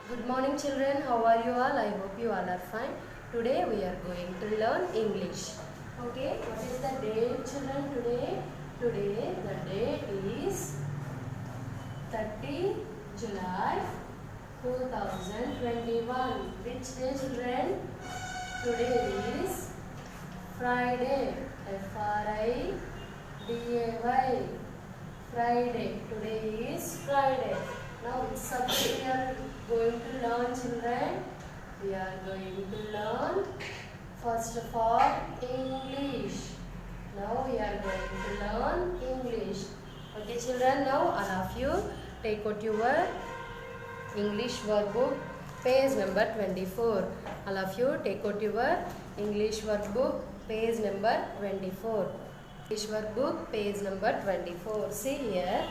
Good morning children, how are you all? I hope you all are fine. Today we are going to learn English. Okay, what is the date children today? Today the date is 30 July 2021. Which day children? Today is Friday. Friday. Friday. Today is Friday. Now which subject we are going to learn children? We are going to learn first of all English. Now we are going to learn English. Okay children, now all of you take out your English workbook page number 24. All of you take out your English workbook page number 24. English workbook page number 24. See here.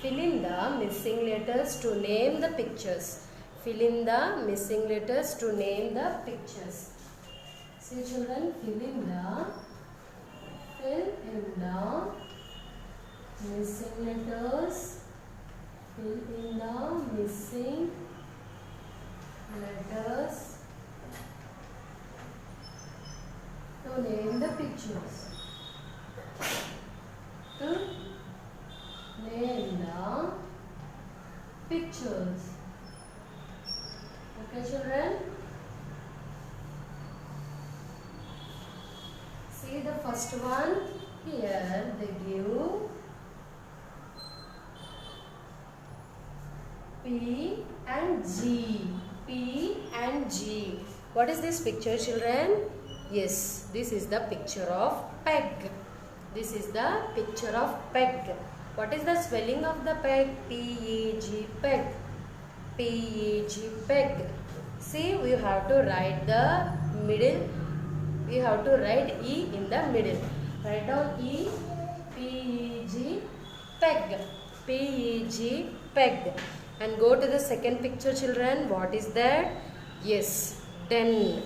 Fill in the missing letters to name the pictures. Fill in the missing letters to name the pictures. See children, fill in the missing letters. Fill in the missing letters to name the pictures. To name the pictures. Okay children, see the first one. Here they give P and G. P and G. What is this picture children? Yes, this is the picture of peg. This is the picture of peg. What is the spelling of the peg? P-E-G, peg. P-E-G, peg. See, we have to write the middle. We have to write E in the middle. Write down E, P-E-G, peg. P-E-G, peg. And go to the second picture children. What is that? Yes, den.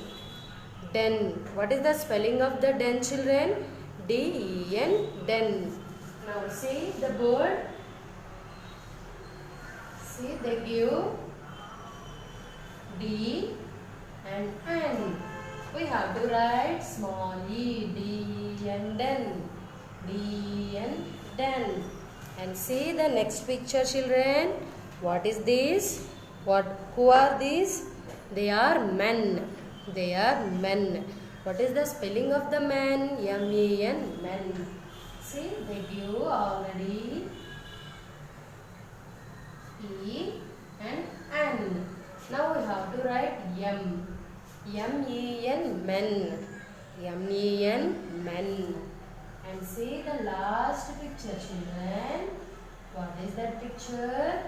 Den. What is the spelling of the den children? D-E-N, den. Now see the bird. See they give D and N. We have to write small e, D and den. D and den. And see the next picture children. What is this? Who are these? They are men. They are men. What is the spelling of the men? M-E-N, men. See, they give already E and N. Now we have to write M. M-E-N, men. M-E-N, men. And see the last picture, children. What is that picture?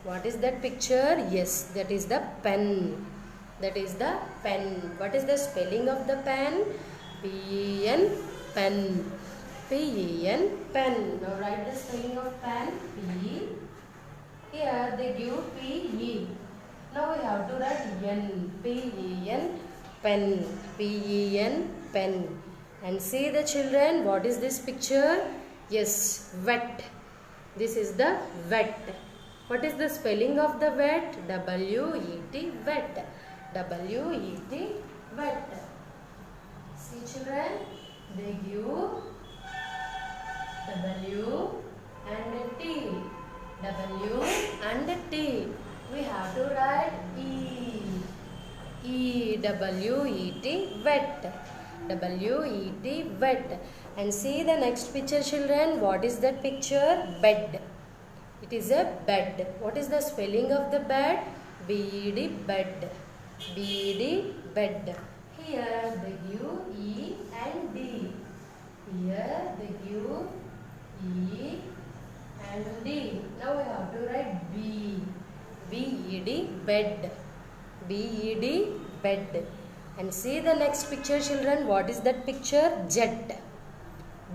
What is that picture? Yes, that is the pen. That is the pen. What is the spelling of the pen? P-E-N, pen. P-E-N, pen. Now write the spelling of pen. P. Here they give P-E. Now we have to write N. P-E-N, pen. P-E-N, pen. And see the children, what is this picture? Yes, wet. This is the wet. What is the spelling of the wet? W-E-T, wet. W-E-T, wet. See children, they give W and T. W and T. We have to write E. E, W-E-T, wet. W-E-T, wet. And see the next picture children. What is that picture? Bed. It is a bed. What is the spelling of the bed? B-E-D, bed. B-E-D, bed. Here they give E and D. Here they give E and D. Now we have to write B. B-E-D, bed. B-E-D, bed. And see the next picture children. What is that picture? Jet.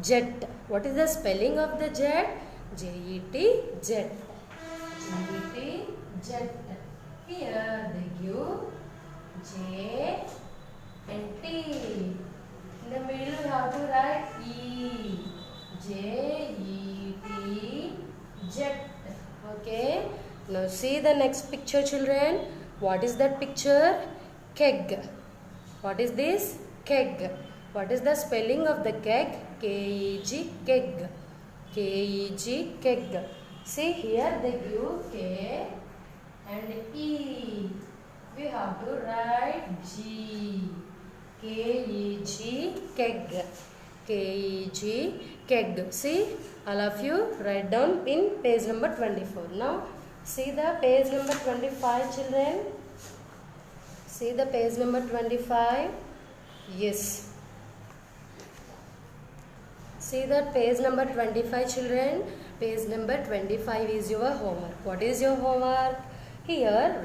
Jet. What is the spelling of the jet? J-E-T, jet. J-E-T, jet. Here they give J and T. In the middle we have to write E. J-E-T, jet. Okay. Now see the next picture, children. What is that picture? Keg. What is this? Keg. What is the spelling of the keg? K-E-G, keg. K-E-G, keg. See here they give K and E. We have to write G. K-E-G, keg. K-E-G, keg. See, all of you write down in page number 24. Now, see the page number 25, children. See the page number 25. Yes. See that page number 25, children. Page number 25 is your homework. What is your homework? Here,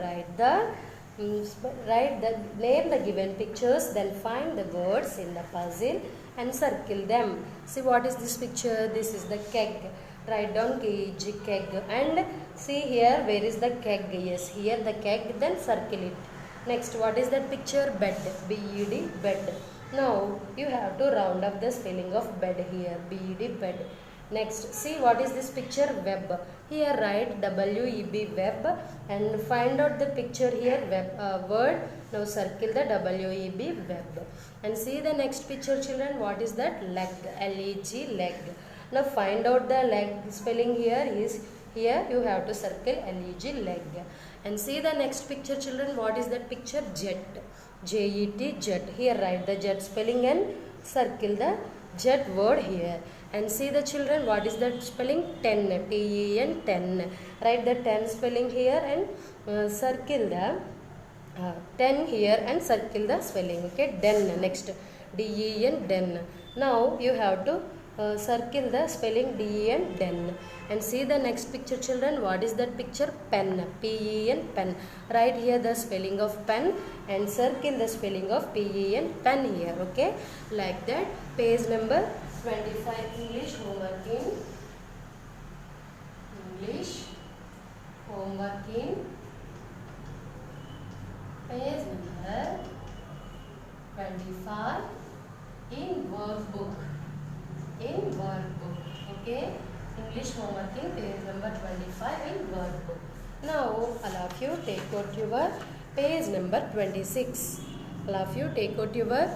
name the given pictures, then find the words in the puzzle and circle them. See what is this picture? This is the keg. Write down K-E-G, keg. And see here, where is the keg? Yes, here the keg, then circle it. Next, what is that picture? Bed. B-E-D, bed. Now, you have to round up the spelling of bed here. B-E-D, bed. Next, see what is this picture? Web. Here write W-E-B, web, and find out the picture here, web, word. Now circle the W-E-B, web. And see the next picture, children. What is that? Leg. L-E-G, leg. Now find out the leg spelling here is, here you have to circle L-E-G, leg. And see the next picture, children. What is that picture? Jet. J-E-T, jet. Here write the jet spelling and circle the jet word here. And see the children, what is that spelling? 10. T-E-N, 10. Write the 10 spelling here and circle the 10 here and circle the spelling. Okay, den. Next, D-E-N, den. Now you have to circle the spelling D-E-N, den. And see the next picture, children. What is that picture? Pen. P-E-N, pen. Write here the spelling of pen and circle the spelling of P-E-N, pen here. Okay, like that. Page number 25, English homework in page number 25 in workbook. Okay, English homework in page number 25 in workbook. Now all of you take out your page number 26. All of you take out your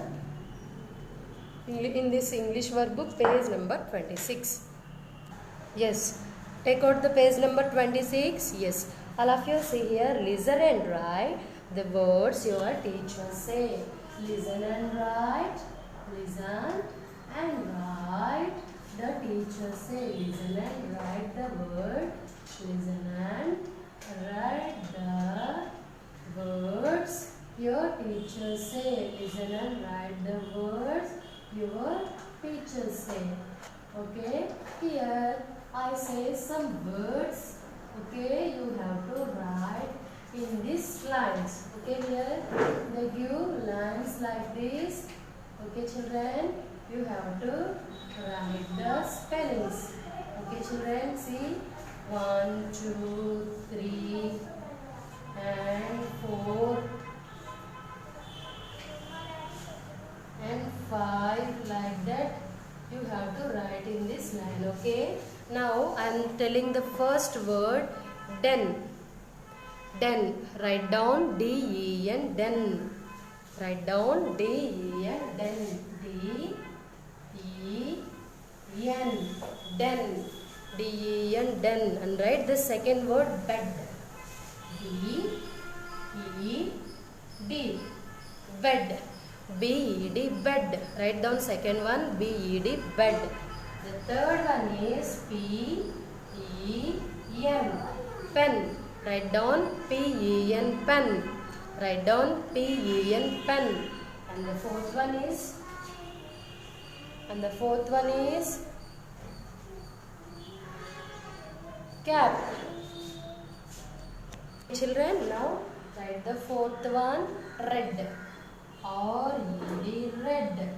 in this English workbook page number 26. Yes, take out the page number 26. Yes, all of you see here, listen and write the words your teacher say. Listen and write. Listen and write the teacher say. Listen and write the word. Listen and write the words your teacher say. Listen and write the words your teacher say. Okay, here I say some words. Okay, you have to write in these lines. Okay, here they give lines like this. Okay, children, you have to write the spellings. Okay, children, see 1, 2, 3 and 4 and 5, like that you have to write in this line. Okay, now I am telling the first word, den. Den. Write down D-E-N, den. Write down D-E-N, den. D-E-N, den. D-E-N, den. And write the second word, bed. B-E-D, bed. B-E-D, bed. Write down second one, B-E-D, bed. The third one is P-E-N, pen. Write down P-E-N, pen. Write down P-E-N, pen. And the fourth one is cap. Children, now write the fourth one, red. R-E-D, red.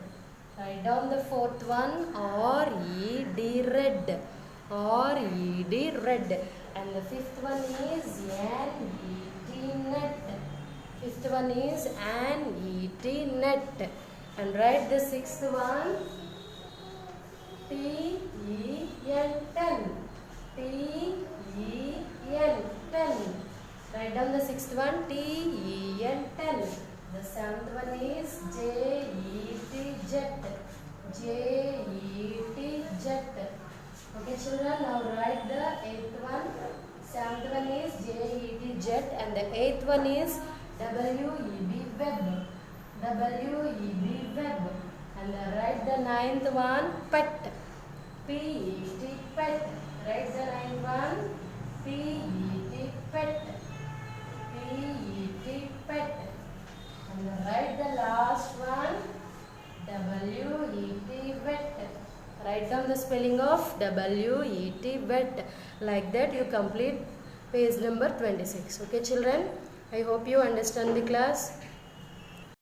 Write down the fourth one, R-E-D, red. R-E-D, red. And the fifth one is N-E-T, net. Fifth one is N-E-T, net. And write the sixth one, T-E-N, ten. T-E-N, ten. Write down the sixth one, T-E-N, ten. The seventh one is J-E-T, jet. J-E-T, jet. Okay children, now write the eighth one. Seventh one is J-E-T, jet, and the eighth one is W-E-B, web. W-E-B, web. And write the ninth one, pet. P-E-T, pet. Write the ninth one, P-E-T, pet. P-E-T, pet. And write the last one, W-E-T, wet. Write down the spelling of W-E-T, wet. Like that you complete page number 26. Okay children, I hope you understand the class.